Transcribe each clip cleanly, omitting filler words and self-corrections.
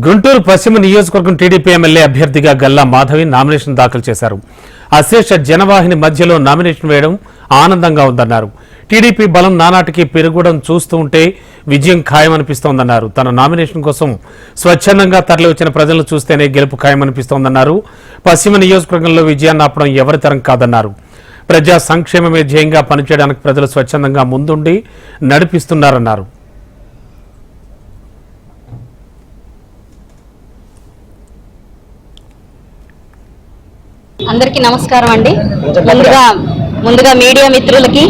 గుంటూరు పశ్చిమ నియోజకవర్గం TDP MLA అభ్యర్థిగా గల్లా మాధవి నామినేషన్ దాఖలు చేశారు. అశేష జనవాహిని మధ్యలో నామినేషన్ వేయడం ఆనందంగా ఉందన్నారు. టీడీపీ బలం నానాటికి పెరగడం చూస్తూ ఉంటే విజయం ఖాయమనిపిస్తోందన్నారు. తన నామినేషన్ కోసం స్వచ్ఛందంగా తరలివచ్చిన ప్రజలను చూస్తేనే గెలుపు ఖాయమనిపిస్తోందన్నారు. పశ్చిమ నియోజకవర్గంలో విజయాన్ని ఆపడం ఎవరి తరం కాదన్నారు. ప్రజా సంక్షేమమే ధ్యేయంగా పనిచేయడానికి ప్రజలు స్వచ్ఛందంగా ముందుండి నడిపిస్తున్నారన్నారు. అందరికీ నమస్కారం అండి. ముందుగా మీడియా మిత్రులకి,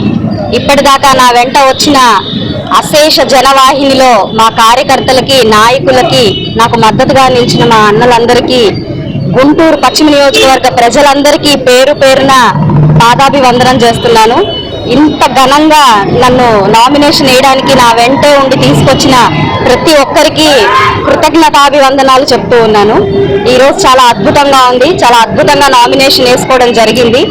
ఇప్పటిదాకా నా వెంట వచ్చిన అశేష జనవాహినిలో మా కార్యకర్తలకి, నాయకులకి, నాకు మద్దతుగా నిలిచిన మా అన్నలందరికీ, గుంటూరు పశ్చిమ నియోజకవర్గ ప్రజలందరికీ పేరు పేరున పాదాభివందనం చేస్తున్నాను. ఇంత ఘనంగా నన్ను నామినేషన్ వేయడానికి నా వెంటే ఉండి తీసుకొచ్చిన ప్రతి ఒక్కరికి కృతజ్ఞతాభివందనాలు చెప్తూ ఉన్నాను. ఈరోజు చాలా అద్భుతంగా ఉంది. చాలా అద్భుతంగా నామినేషన్ వేసుకోవడం జరిగింది.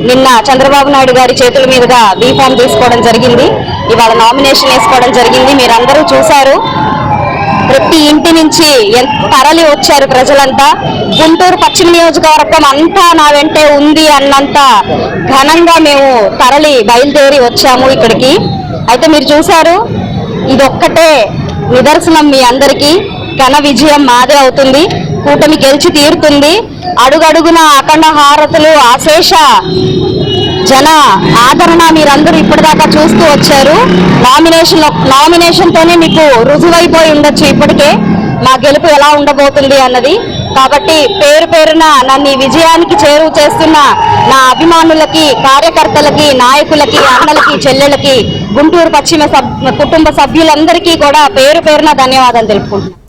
నిన్న చంద్రబాబు నాయుడు గారి చేతుల మీదుగా బీఫామ్ తీసుకోవడం జరిగింది. ఇవాళ నామినేషన్ వేసుకోవడం జరిగింది. మీరందరూ చూశారు. ప్రతి ఇంటి నుంచి తరలి వచ్చారు ప్రజలంతా. గుంటూరు పశ్చిమ నియోజకవర్గం అంతా నా వెంటే ఉంది అన్నంత ఘనంగా మేము బయలుదేరి వచ్చాము ఇక్కడికి. అయితే మీరు చూశారు, ఇదొక్కటే నిదర్శనం మీ అందరికీ. ఘన విజయం మాదే అవుతుంది. కూటమి గెలిచి తీరుతుంది. అడుగడుగున అఖండ హారతులు, అశేష జన ఆదరణ మీరందరూ ఇప్పటిదాకా చూస్తూ వచ్చారు. నామినేషన్తోనే మీకు రుజువైపోయి ఉండొచ్చు ఇప్పటికే మా గెలుపు ఎలా ఉండబోతుంది అన్నది. కాబట్టి పేరు పేరున నన్ను ఈ విజయానికి చేరువ చేస్తున్న నా అభిమానులకి, కార్యకర్తలకి, నాయకులకి, అన్నలకి, చెల్లెలకి, గుంటూరు పశ్చిమ కుటుంబ సభ్యులందరికీ కూడా పేరు పేరున ధన్యవాదాలు తెలుపుకుంటున్నాను.